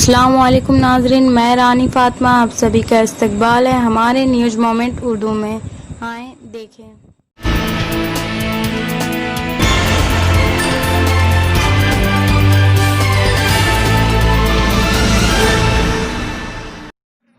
अस्सलाम वालेकुम नाज़रीन, मैं रानी फ़ातिमा आप सभी का इस्तकबाल है हमारे न्यूज़ मोमेंट उर्दू में। आएँ देखें।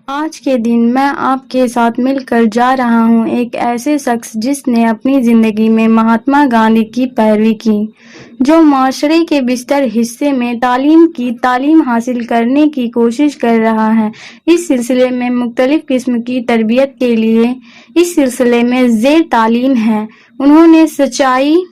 आज के दिन मैं आपके साथ मिलकर जा रहा हूँ एक ऐसे शख्स जिसने अपनी ज़िंदगी में महात्मा गांधी की पैरवी की, जो माशरे के बिस्तर हिस्से में तालीम हासिल करने की कोशिश कर रहा है। इस सिलसिले में मुख्तलिफ किस्म की तरबियत के लिए इस सिलसिले में ज़ेर तालीम है। उन्होंने सच्चाई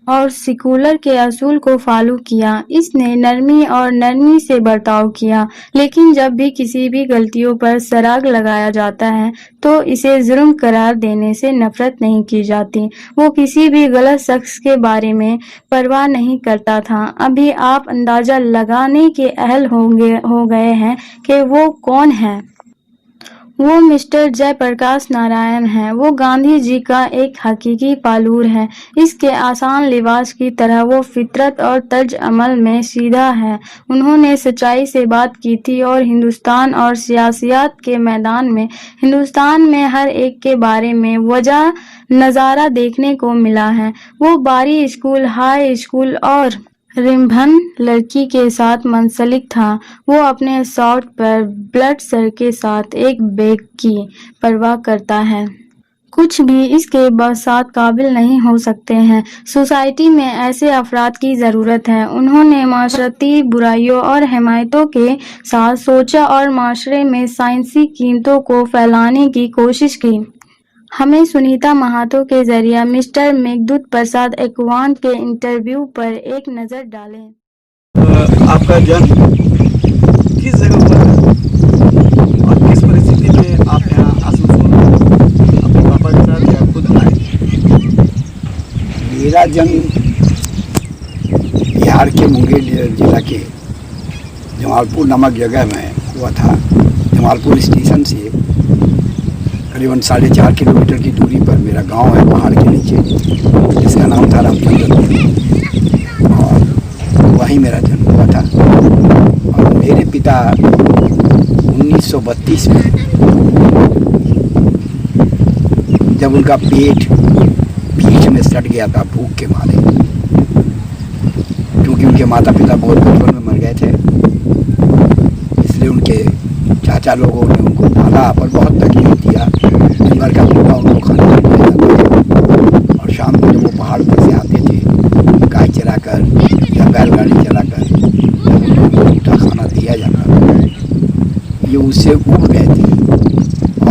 और सेकुलर के असूल को फॉलो किया। इसने नरमी से बर्ताव किया, लेकिन जब भी किसी भी गलतियों पर सराग लगाया जाता है तो इसे जुर्म करार देने से नफरत नहीं की जाती। वो किसी भी गलत शख्स के बारे में परवाह नहीं करता था। अभी आप अंदाजा लगाने के अहल हो गए हैं कि वो कौन है। वो मिस्टर जयप्रकाश नारायण हैं। वो गांधी जी का एक हकीकी फालूर है। इसके आसान लिबास की तरह वो फितरत और तर्ज अमल में सीधा है। उन्होंने सच्चाई से बात की थी और हिंदुस्तान और सियासियात के मैदान में हिंदुस्तान में हर एक के बारे में वजह नज़ारा देखने को मिला है। वो बारी स्कूल, हाई स्कूल और रिम्भन लड़की के साथ मंसलिक था। वो अपने शॉट पर ब्लड सर के साथ एक बैग की परवाह करता है। कुछ भी इसके साथ काबिल नहीं हो सकते हैं। सोसाइटी में ऐसे अफराद की ज़रूरत है। उन्होंने माशरती बुराइयों और हिमायतों के साथ सोचा और माशरे में साइंसी कीमतों को फैलाने की कोशिश की। हमें सुनीता महातो के जरिए मिस्टर मेघदूत प्रसाद एक्वान के इंटरव्यू पर एक नज़र डालें। आपका जन्म किस जगह हुआ है और किस परिस्थिति में आप यहाँ आसनसोल अपने पापा के साथ या खुद आए? मेरा जन्म बिहार के मुंगेर जिला के जमालपुर नामक जगह में हुआ था। जमालपुर स्टेशन से करीबन 4.5 किलोमीटर की दूरी पर मेरा गांव है, पहाड़ के नीचे, जिसका नाम था रामचंद्रपुर, और वहीं मेरा जन्म हुआ था। और मेरे पिता 1932 में जब उनका पीठ में सट गया था भूख के मारे, क्योंकि उनके माता पिता बहुत बचपन में मर गए थे, इसलिए उनके चाचा लोगों ने उनको पाला पर बहुत तकलीफ दिया। जंगल का भूखा उनको खाना दिया जाता था और शाम को जब वो पहाड़ पर से आते थे गाय चरा कर या बैलगाड़ी चला कर, जब उनको मीठा खाना दिया जाता था, ये उससे उब गए थे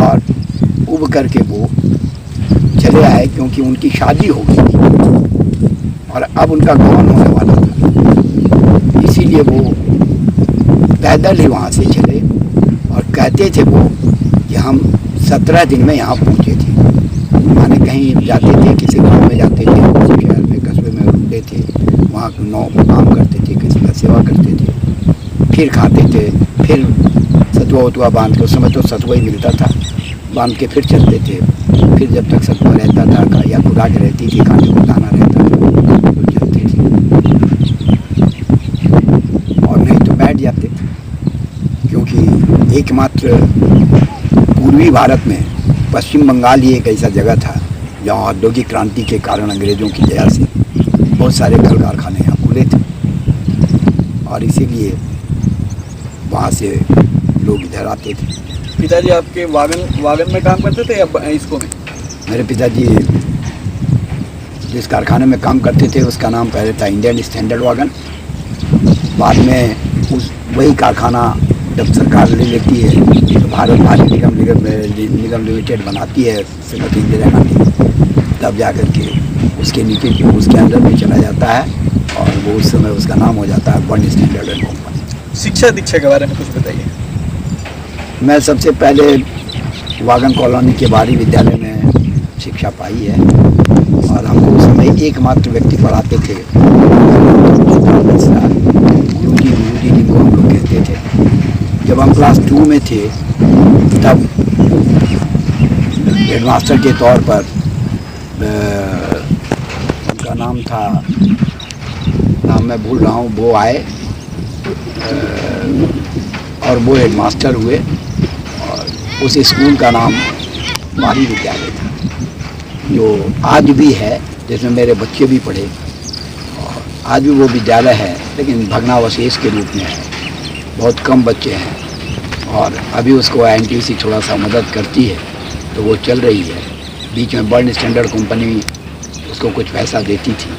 और उब करके वो चले आए, क्योंकि उनकी शादी हो गई थी और अब उनका गौन होने वाला था। इसीलिए वो पैदल ही वहाँ से चले और कहते थे वो कि हम 17 दिन में यहाँ पहुँचे थे। माने कहीं जाते थे, किसी गांव में जाते थे, किसी शहर में कस्बे में रुकते थे, वहाँ काम करते थे, किसी का सेवा करते थे, फिर खाते थे, फिर सतुआ उतुआ बांध के, उस समय तो सतुआ ही मिलता था, बांध के फिर चलते थे। फिर जब तक सतुआ रहता था या खुराक रहती थी, खाने को दाना रहता था, तो चलते थे और नहीं तो बैठ जाते थे। क्योंकि एकमात्र पूर्वी भारत में पश्चिम बंगाल ही एक ऐसा जगह था जहाँ औद्योगिक क्रांति के कारण अंग्रेज़ों की दया से बहुत सारे कल कारखाने यहाँ खुले थे और इसीलिए वहाँ से लोग इधर आते थे। पिताजी आपके वागन में काम करते थे या इसको में? मेरे पिताजी जिस कारखाने में काम करते थे उसका नाम पहले था इंडियन स्टैंडर्ड वागन। बाद में वही कारखाना जब सरकार ले लेती है तो भारत भारी निगम लिमिटेड बनाती है श्रीमती इंदिरा गांधी, तब जा कर के उसके अंदर में चला जाता है और वो उस समय उसका नाम हो जाता है वन स्टैंडर्ड एंड कंपनी। शिक्षा दीक्षा के बारे में कुछ बताइए। मैं सबसे पहले वागन कॉलोनी के बारी विद्यालय में शिक्षा पाई है और हमको उस समय एकमात्र व्यक्ति पढ़ाते थे, यूडी जिनको हम लोग कहते थे। जब हम क्लास 2 में थे तब हेडमास्टर के तौर पर उनका नाम मैं भूल रहा हूँ, वो आए और वो हेडमास्टर हुए। और उस स्कूल का नाम माही विद्यालय था, जो आज भी है, जिसमें मेरे बच्चे भी पढ़े। और आज भी वो विद्यालय है, लेकिन भग्नावशेष के रूप में है, बहुत कम बच्चे हैं। और अभी उसको एनटीयूसी थोड़ा सा मदद करती है, तो वो चल रही है। बीच में बर्न स्टैंडर्ड कंपनी उसको कुछ पैसा देती थी,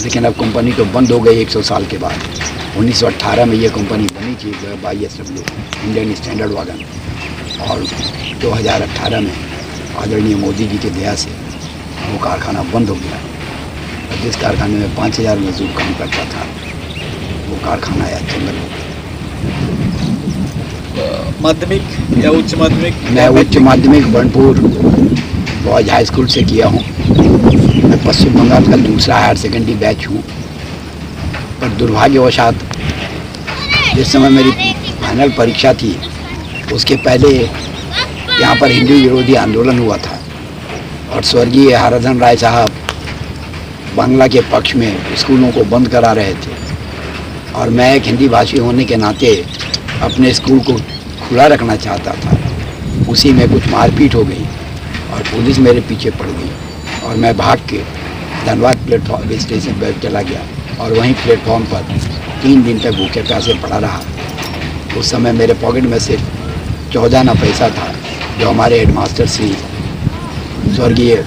लेकिन अब कंपनी तो बंद हो गई 100 साल के बाद। 1918 में ये कंपनी बनी थी, ISW इंडियन स्टैंडर्ड वागन। और 2018 में आदरणीय मोदी जी के दया से वो कारखाना बंद हो गया। और जिस कारखाने में 5000 मजदूर काम करता था, वो कारखाना आज जंगल हो गया। माध्यमिक या उच्च माध्यमिक? मैं उच्च माध्यमिक बर्नपुर बॉयज हाई स्कूल से किया हूँ। मैं पश्चिम बंगाल का दूसरा हायर सेकेंडरी बैच हूँ। पर दुर्भाग्यवशात जिस समय मेरी फाइनल परीक्षा थी, उसके पहले यहाँ पर हिंदू विरोधी आंदोलन हुआ था और स्वर्गीय हरधन राय साहब बांग्ला के पक्ष में स्कूलों को बंद करा रहे थे। और मैं एक हिंदी भाषी होने के नाते अपने स्कूल को खुला रखना चाहता था। उसी में कुछ मारपीट हो गई और पुलिस मेरे पीछे पड़ गई और मैं भाग के धनबाद प्लेटफॉर्म स्टेशन पर चला गया और वहीं प्लेटफॉर्म पर 3 दिन तक भूखे प्यासे पड़ा रहा। उस समय मेरे पॉकेट में सिर्फ 14 आना पैसा था, जो हमारे हेडमास्टर श्री स्वर्गीय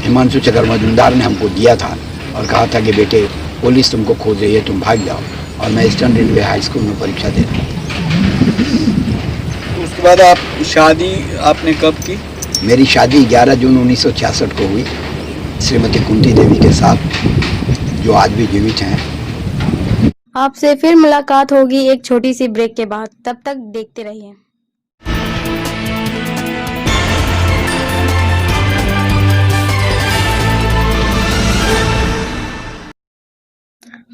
हिमांशु चक्र मजुमदार ने हमको दिया था और कहा था कि बेटे, पुलिस तुमको खोज रही है, तुम भाग जाओ। और मैं ईस्टर्न रेलवे हाई स्कूल में परीक्षा दे रहा था। उसके बाद आप शादी आपने कब की? मेरी शादी 11 जून 1966 को हुई श्रीमती कुंती देवी के साथ, जो आज भी जीवित हैं। आपसे फिर मुलाकात होगी एक छोटी सी ब्रेक के बाद। तब तक देखते रहिए।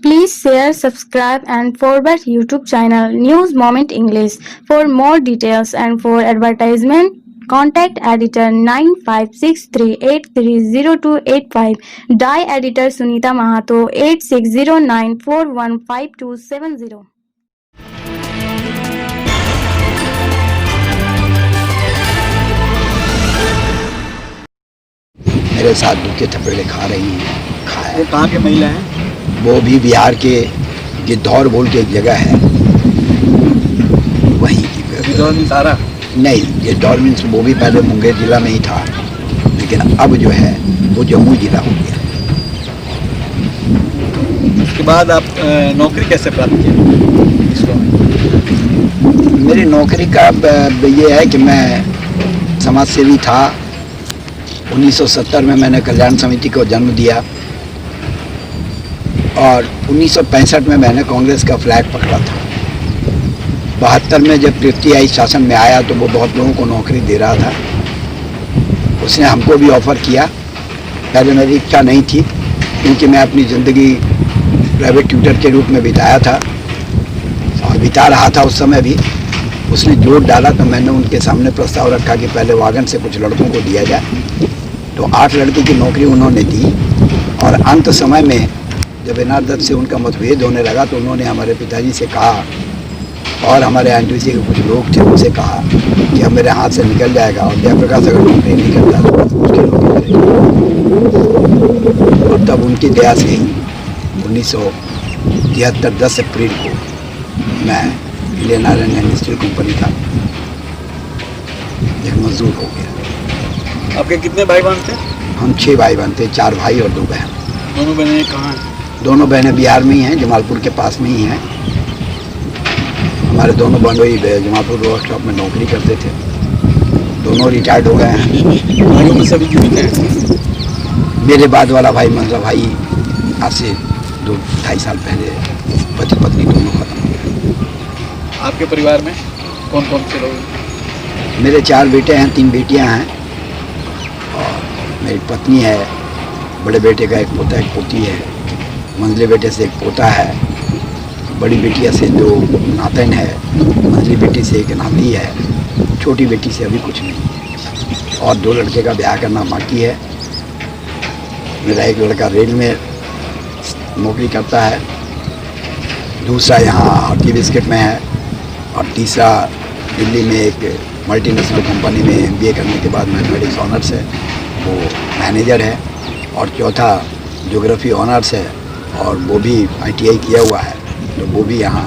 Please share, subscribe and forward YouTube channel News Moment English for more details and for advertisement. Contact editor 9563830285. Die editor Sunita Mahato 8609415270. मेरे साथ दूध थपेड़े खा रही हैं, खाया। वो कहाँ के महिला हैं? वो भी बिहार के गिद्धौर बोल के एक जगह है, वहीं की। गिद्धौर में सारा? नहीं, गिद्धौर मीन्स वो भी पहले मुंगेर जिला में ही था, लेकिन अब जो है वो जम्मू जिला हो गया। उसके बाद आप नौकरी कैसे प्राप्त की? मेरी नौकरी का ये है कि मैं समाज सेवी था। 1970 में मैंने कल्याण समिति को जन्म दिया और 1965 में मैंने कांग्रेस का फ्लैग पकड़ा था। 72 में जब पीटीआई शासन में आया तो वो बहुत लोगों को नौकरी दे रहा था। उसने हमको भी ऑफ़र किया। पहले मेरी इच्छा नहीं थी, क्योंकि मैं अपनी ज़िंदगी प्राइवेट ट्यूटर के रूप में बिताया था और बिता रहा था उस समय भी। उसने जोर डाला तो मैंने उनके सामने प्रस्ताव रखा कि पहले वागन से कुछ लड़कों को दिया जाए। तो 8 लड़के की नौकरी उन्होंने दी और अंत समय में जब एनआर दत्त से उनका मतभेद होने लगा तो उन्होंने हमारे पिताजी से कहा और हमारे एनटीयूसी के कुछ लोग थे उनसे कहा कि अब मेरे हाथ से निकल जाएगा और जयप्रकाश अगर नौकरी नहीं करता तो मुश्किल हो गई। और तब उनकी दया से 1973 10 अप्रैल को मैं Indian iron and steel company का एक मजदूर हो गया। आपके कितने भाई बहन थे? हम 6 भाई बहन थे, 4 भाई और 2 बहन। दोनों बहनें कहाँ हैं? दोनों बहनें बिहार में ही हैं, जमालपुर के पास में ही हैं। हमारे दोनों बहनोई जमालपुर रोड स्टॉप में नौकरी करते थे। दोनों रिटायर्ड हो गए हैं। भाइयों में सभी जीवित हैं? मेरे बाद वाला भाई मंजरा भाई आज से 2-2.5 साल पहले पति पत्नी दोनों खत्म हो गए। आपके परिवार में कौन कौन से लोग? मेरे 4 बेटे हैं, 3 बेटियां हैं और मेरी पत्नी है। बड़े बेटे का एक पोता एक पोती है। मंझले बेटे से एक पोता है। बड़ी बेटिया से 2 नातन है। मंझली बेटी से एक नाती है। छोटी बेटी से अभी कुछ नहीं और 2 लड़के का ब्याह करना बाकी है। मेरा एक लड़का रेल में नौकरी करता है दूसरा यहाँ हॉकी बिस्किट में है, और तीसरा दिल्ली में एक मल्टीनेशनल कंपनी में MBA करने के बाद मैथमेटिक्स ऑनर्स है, वो मैनेजर है, और चौथा ज्योग्राफी ऑनर्स है, और वो भी ITI किया हुआ है, तो वो भी यहाँ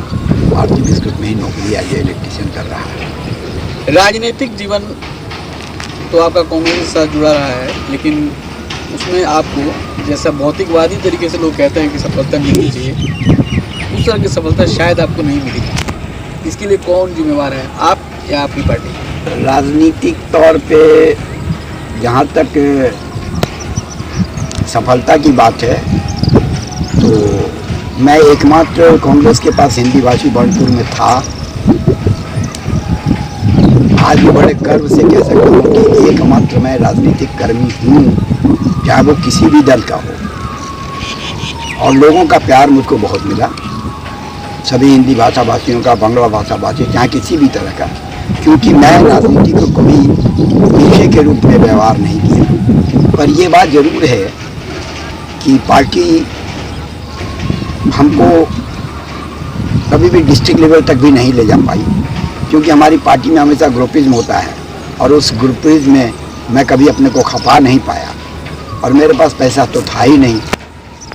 भारतीय बिस्कुट में ही नौकरी एज इलेक्ट्रीशियन कर रहा है। राजनीतिक जीवन तो आपका कांग्रेस के साथ जुड़ा रहा है, लेकिन उसमें आपको जैसा भौतिकवादी तरीके से लोग कहते हैं कि सफलता मिलनी चाहिए, उस तरह की सफलता शायद आपको नहीं मिली। इसके लिए कौन जिम्मेवार है, आप या आपकी पार्टी? राजनीतिक तौर पे जहाँ तक सफलता की बात है, तो मैं एकमात्र कांग्रेस के पास हिंदी भाषी बर्नपुर में था। आज भी बड़े गर्व से कह सकता हूँ कि एकमात्र मैं राजनीतिक कर्मी हूँ, चाहे वो किसी भी दल का हो, और लोगों का प्यार मुझको बहुत मिला, सभी हिंदी भाषा भाषियों का, बांग्ला भाषा भाषी, चाहे किसी भी तरह का, क्योंकि मैं राजनीति को कभी पेशे के रूप में व्यवहार नहीं किया। पर ये बात ज़रूर है कि पार्टी हमको कभी भी डिस्ट्रिक्ट लेवल तक भी नहीं ले जा पाई, क्योंकि हमारी पार्टी में हमेशा ग्रुपिज्म होता है, और उस ग्रुपिज्म में मैं कभी अपने को खपा नहीं पाया, और मेरे पास पैसा तो था ही नहीं,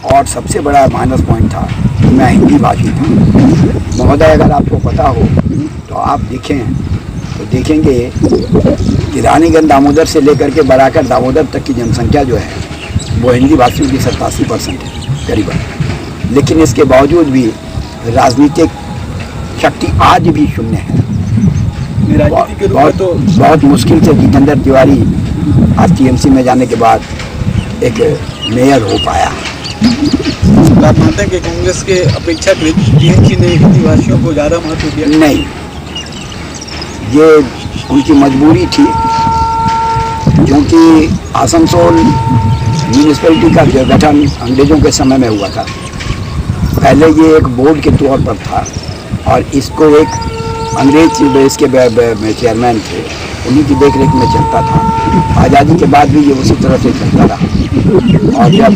और सबसे बड़ा माइनस पॉइंट था कि मैं हिंदी भाषी था। महोदय, अगर आपको पता हो तो आप देखें तो देखेंगे कि रानीगंज दामोदर से लेकर के बराकर दामोदर तक की जनसंख्या जो है वो हिंदी भाषियों की 87% है करीबन, लेकिन इसके बावजूद भी राजनीतिक शक्ति आज भी शून्य है। बहुत मुश्किल से जितेंद्र तिवारी आज TMC में जाने के बाद एक मेयर हो पाया। तो आप मानते हैं कि कांग्रेस के अपेक्षाकृत TMC ने हिंदी भाषियों को ज़्यादा महत्व दिया? नहीं, ये उनकी मजबूरी थी, क्योंकि आसनसोल म्यूनिसिपैलिटी का जो गठन अंग्रेज़ों के समय में हुआ था, पहले ये एक बोर्ड के तौर पर था, और इसको एक अंग्रेज इसके चेयरमैन थे, उन्हीं की देख रेख में चलता था। आज़ादी के बाद भी ये उसी तरह से चलता रहा, और जब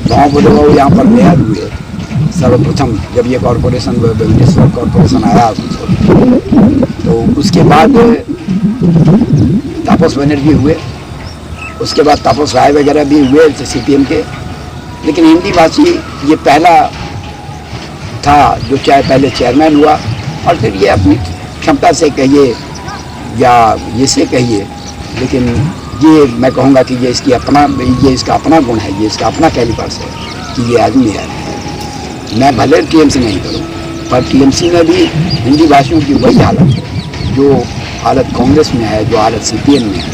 गाँव बुढ़ाऊ यहाँ पर मेयर हुए सर्वप्रथम, जब ये कॉरपोरेशन म्यूनिसिपल कॉरपोरेशन आया, तो उसके बाद तापस बनर्जी हुए, उसके बाद तापस राय वगैरह भी हुए CPM के, लेकिन हिंदी भाषी ये पहला था जो चाहे पहले चेयरमैन हुआ, और फिर ये अपनी क्षमता से कहिए या ये से कहिए, लेकिन ये मैं कहूँगा कि ये इसका अपना गुण है, ये इसका अपना कैलिपर्स है कि ये आदमी है। मैं भले TMC नहीं करूँ, पर TMC में भी हिंदी भाषियों की वही हालत है जो हालत कांग्रेस में है, जो हालत CPM में है,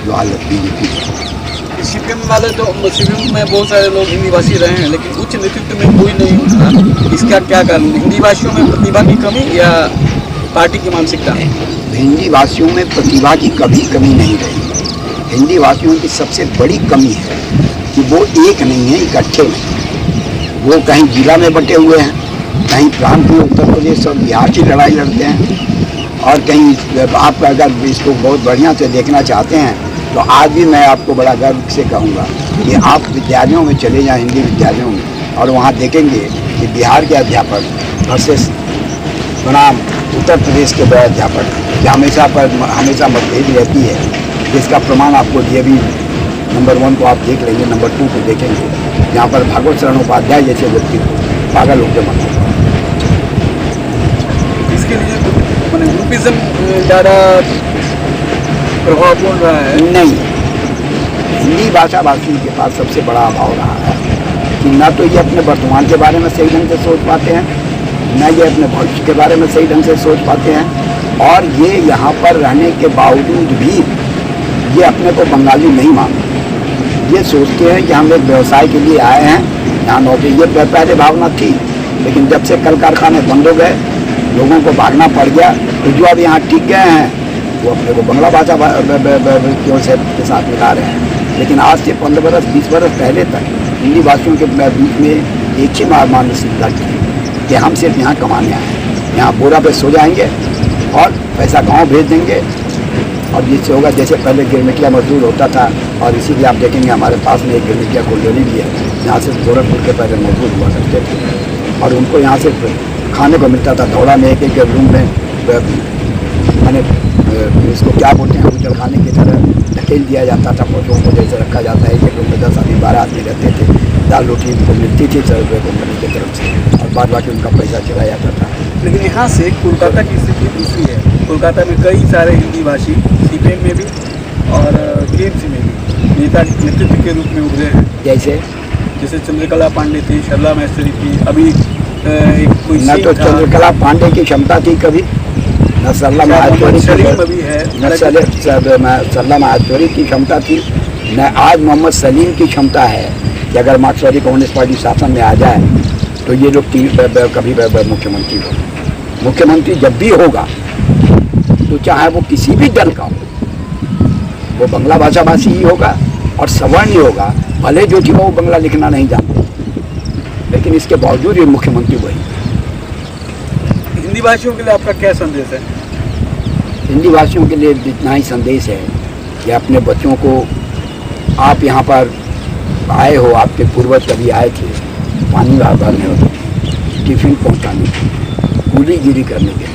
जो हालत BJP में है। CPM वाले तो CPM में बहुत सारे लोग हिंदी भाषी रहे हैं, लेकिन उच्च नेतृत्व में कोई नहीं उठा। इसका क्या कारण? हिंदी भाषियों में प्रतिभा की कमी या पार्टी की मानसिकता? हिंदी भाषियों में प्रतिभा की कमी नहीं रही। हिंदी भाषियों की सबसे बड़ी कमी है कि वो एक नहीं है, इकट्ठे हैं। वो कहीं जिला में बटे हुए हैं, कहीं प्रांत में उत्तर प्रदेश और बिहार की लड़ाई लड़ते हैं, और कहीं आप अगर इसको बहुत बढ़िया से देखना चाहते हैं तो आज भी मैं आपको बड़ा गर्व से कहूँगा कि आप विद्यालयों में चले जाएं, हिंदी विद्यालयों में, और वहाँ देखेंगे कि बिहार के अध्यापक वर्सेस बनाम उत्तर प्रदेश के बड़े अध्यापक की हमेशा मतभेद रहती है, जिसका प्रमाण आपको DAV नंबर 1 को आप देख लेंगे, नंबर 2 को देखेंगे, जहाँ पर भागवत शरण उपाध्याय जैसे व्यक्ति को पागल होकर मानते हैं। इसके लिए मैंने ग्रुपिज्म ज़्यादा प्रभावपूर्ण रहा है? नहीं, हिंदी भाषा भाषियों के पास सबसे बड़ा अभाव रहा है कि ना तो ये अपने वर्तमान के बारे में सही ढंग से सोच पाते हैं, न ये अपने भविष्य के बारे में सही ढंग से सोच पाते हैं, और ये यहाँ पर रहने के बावजूद भी ये अपने को बंगाली नहीं मानते। ये सोचते हैं कि हम एक व्यवसाय के लिए आए हैं, यहाँ नौकरी, ये पहले भावना थी, लेकिन जब से कल कारखाने बंद हो गए, लोगों को भागना पड़ गया, तो जो अब यहाँ टिक गए हैं वो अपने को बांग्ला भाषा के साथ मिला रहे हैं। लेकिन आज से 15 बरस 20 बरस पहले तक हिंदी भाषियों के बीच में एक ही मानसिकता थी कि हम सिर्फ यहाँ कमाने आए हैं, यहाँ बोरा पे सो जाएंगे और पैसा गाँव भेज देंगे, और जिससे होगा जैसे पहले गिरमिटिया मजदूर होता था। और इसीलिए आप देखेंगे हमारे पास में एक गिरमिटिया कॉलोनी भी है, जहाँ से गोरखपुर के पहले मजदूर हुआ करते थे। और उनको यहाँ से खाने को मिलता था। दौड़ा में एक रूम में मैंने इसको क्या बोलते हैं, होटल खाने की तरह ढकेल दिया जाता था। पशुओं को जैसे रखा जाता है, एक रूम में 10 आदमी 12 आदमी रहते थे। दाल रोटी उनको मिलती थी 100 रुपये कंपनी की तरफ से, और बाद बाकी उनका पैसा चला जाता था। लेकिन यहाँ से कोलकाता की स्थिति दूसरी है। कोलकाता में कई सारे हिंदी भाषी सीपीएम में भी और टीएमसी में भी नेतृत्व के रूप में उभरे हैं। जैसे चंद्रकला पांडे थी, सरला माहेश्वरी थी, अभी एक कोई न तो चंद्रकला पांडे की क्षमता थी कभी, न सरला माहेश्वरी की क्षमता थी, न आज मोहम्मद सलीम की क्षमता है कि अगर मार्क्सवादी कम्युनिस्ट पार्टी शासन में आ जाए तो ये लोग कभी मुख्यमंत्री हो। मुख्यमंत्री जब भी होगा तो चाहे वो किसी भी दल का हो, वो बांग्ला भाषा भाषी ही होगा और सवर्ण ही होगा। भले जो थी वो बांग्ला लिखना नहीं जानते, लेकिन इसके बावजूद ये मुख्यमंत्री वही। हिंदी भाषियों के लिए आपका क्या संदेश है? हिंदी भाषियों के लिए इतना ही संदेश है कि अपने बच्चों को, आप यहाँ पर आए हो, आपके पूर्वज कभी आए थे पानी भरने हो, टिफिन पहुँचाने के, कूलीगिरी करने के,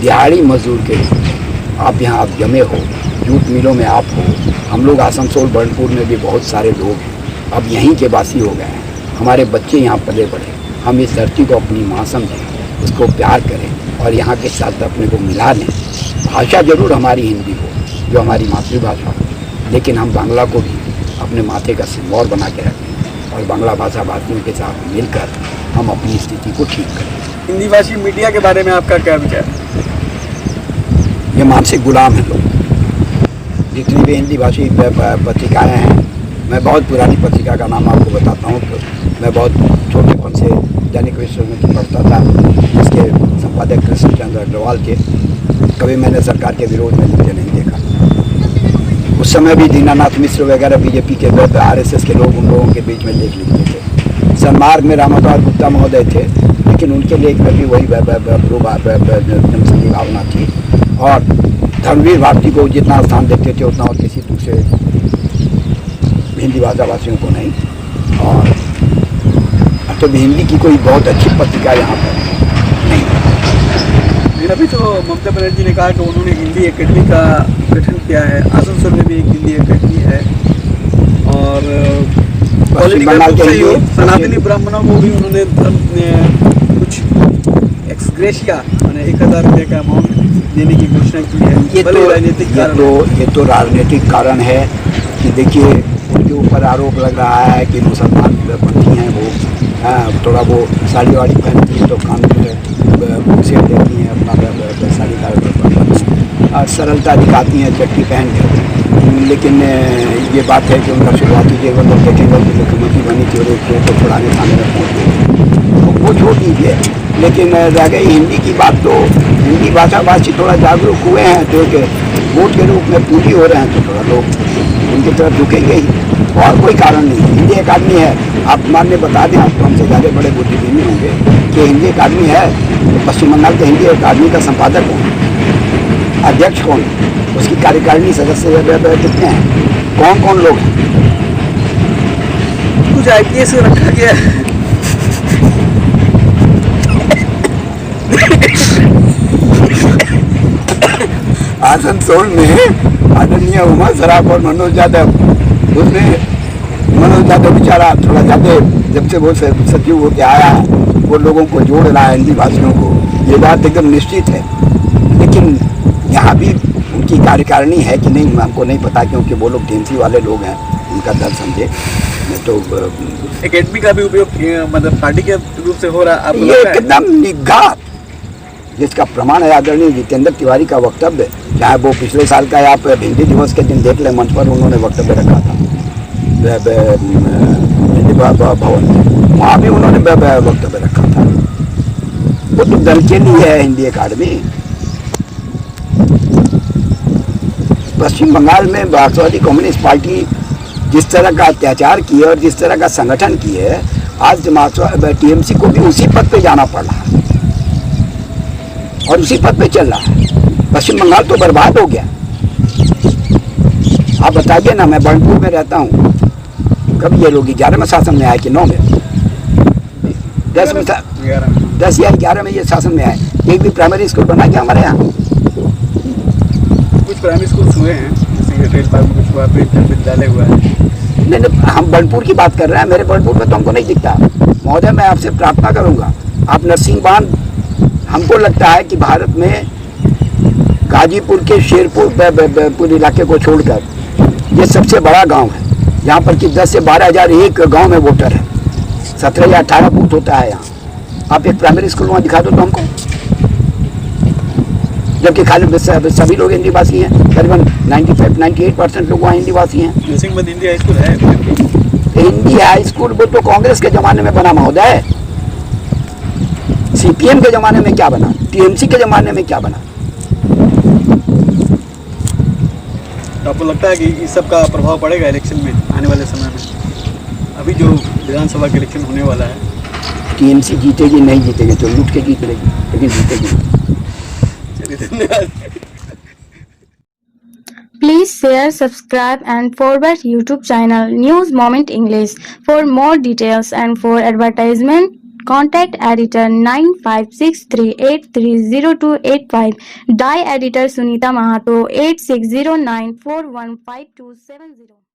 दिहाड़ी मजदूर के लिए आप यहाँ आप जमे हो, जूट मिलों में आप हो। हम लोग आसनसोल बर्नपुर में भी बहुत सारे लोग हैं, अब यहीं के वासी हो गए हैं। हमारे बच्चे यहाँ पले बढ़े, हम इस धरती को अपनी माँ समझें, उसको प्यार करें और यहाँ के साथ अपने को मिला लें। भाषा जरूर हमारी हिंदी हो, जो हमारी मातृभाषा हो, लेकिन हम बांग्ला को भी अपने माथे का सिंदूर बना के रखें और बांग्ला भाषा भाषियों के साथ मिलकर हम अपनी स्थिति को ठीक करें। हिंदी भाषी मीडिया के बारे में आपका क्या विचार है? ये मानसिक गुलाम हैं लोग। जितनी भी हिंदी भाषी पत्रिकाएँ हैं, मैं बहुत पुरानी पत्रिका का नाम आपको बताता हूँ। तो मैं बहुत छोटेपन से दैनिक विश्व में पढ़ता था, जिसके संपादक कृष्ण चंद्र अग्रवाल के। कभी मैंने सरकार के विरोध में लिखते नहीं देखा। उस समय भी दीनानाथ मिश्र वगैरह बीजेपी के आरएसएस के लोग उन लोगों के बीच में लेख लिखते थे। सन्मार्ग में रामाधार गुप्ता महोदय थे, लेकिन उनके लेख में भी वही जनसंघी भावना थी, और धर्मवीर भारती को जितना स्थान देते थे उतना और किसी दूसरे हिंदी भाषा भाषियों को नहीं। और तो हिंदी की कोई बहुत अच्छी पत्रिका यहाँ पर नहीं। लेकिन अभी तो ममता बनर्जी ने कहा कि उन्होंने हिंदी एकेडमी का गठन किया है, आसनसोल में भी एक हिंदी एकेडमी है, और सनातनी ब्राह्मणों को भी उन्होंने कुछ एक्सग्रेशिया माने 1000 रुपये का अमाउंट देने की घोषणा की है। ये तो राजनीतिक कारण है कि देखिए, उनके ऊपर आरोप लग रहा है कि मुसलमान पंथी हैं, वो थोड़ा वो साड़ी वाड़ी पहनती है तो कान में सेट देती हैं, अपना साड़ी का सरलता दिखाती हैं चट्टी पहन के। लेकिन ये बात है कि उनका शुरुआती जीवन लोग देखेंगे कि मुख्यमंत्री बनी थी और एक तो पुराने खाने में पहुँच गई, तो वो छोड़ दीजिए। लेकिन रह गई हिंदी की बात, तो हिंदी भाषा भाषी थोड़ा जागरूक हुए हैं, तो वोट के रूप में पूरी हो रहे हैं, तो थोड़ा लोग उनकी तरफ झुकेंगे ही, और कोई कारण नहीं। हिंदी अकादमी है, आप मानने बता दें, आप तो हमसे ज़्यादा बड़े बुद्धिजीवी होंगे कि हिंदी अकादमी है, तो पश्चिम बंगाल के हिंदी अकादमी का संपादक कौन, अध्यक्ष कौन, उसकी कार्यकारिणी सदस्य कितने हैं, कौन कौन लोग हैं? कुछ IPS रखा गया है। आसनसोल में आदरणीय उमा सराफ और मनोज यादव, उसमें मनोज यादव बेचारा थोड़ा ज़्यादा, जब से वो सचिव होकर आया है, वो लोगों को जोड़ रहा है हिंदी भाषियों को, ये बात एकदम निश्चित है। लेकिन यहाँ भी उनकी कार्यकारिणी है कि नहीं हमको नहीं पता, क्योंकि वो लोग टीएमसी वाले लोग हैं, उनका दल समझे। तो एकेडमी का भी उपयोग मतलब पार्टी के रूप से हो रहा है, ये एकदम निघात, जिसका प्रमाण है आदरणीय जितेंद्र तिवारी का वक्तव्य। चाहे वो पिछले साल का आप हिंदी दिवस के दिन देख लें, मंच पर उन्होंने वक्तव्य रखा था हिंदी भवन में, वहाँ भी उन्होंने वक्तव्य रखा था। वो तो दल के लिए है हिंदी अकादमी। पश्चिम बंगाल में मार्क्सवादी कम्युनिस्ट पार्टी जिस तरह का अत्याचार किए और जिस तरह का संगठन किए, आज टीएमसी को भी उसी पद पे जाना पड़ रहा है और उसी पद पे चल रहा है। पश्चिम बंगाल तो बर्बाद हो गया। आप बताइए ना, मैं बर्नपुर में रहता हूँ, कभी ये लोग 11वें शासन में आए कि 9 में? 10 में 10 या 11 में ये शासन में आए, एक भी प्राइमरी स्कूल बना क्या हमारे यहाँ? कुछ प्राइमरी स्कूल हुए हैं, जैसे कि रेल पार्क में कुछ हुआ, प्रेमचंद विद्यालय हुआ है। नहीं, हम बनपुर की बात कर रहे हैं, मेरे बनपुर में तो हमको नहीं दिखता। महोदय, मैं आपसे प्रार्थना करूंगा, आप नरसिंह बांध, हमको लगता है कि भारत में गाजीपुर के शेरपुर पूरे इलाके को छोड़कर ये सबसे बड़ा गांव है, यहाँ पर कि 10 से 12 हज़ार एक गाँव में वोटर है, 17 या 18 बूथ होता है यहाँ। आप एक प्राइमरी स्कूल वहाँ दिखा दो तो हमको, जबकि खाली सभी लोग हिंदीवासी हैं, करीबन 95-98% लोग वहाँ हिंदीवासी हैं। नरसिंह बांध हिंदी हाई स्कूल है। हिंदी हाई स्कूल वो तो कांग्रेस के जमाने में बना महोदय, सीपीएम के जमाने में क्या बना, टीएमसी के जमाने में क्या बना? तो आपको लगता है कि इस सब का प्रभाव पड़ेगा इलेक्शन में आने वाले समय में? अभी जो विधानसभा का इलेक्शन होने वाला है, टीएमसी जीतेगी नहीं जीतेगी तो लूट के जीत लेगी, लेकिन जीतेगी। चलिए धन्यवाद। Please share, subscribe and forward YouTube channel News Moment English. For more details and for advertisement, contact editor 9563830285. Die editor Sunita Mahato 8609415270.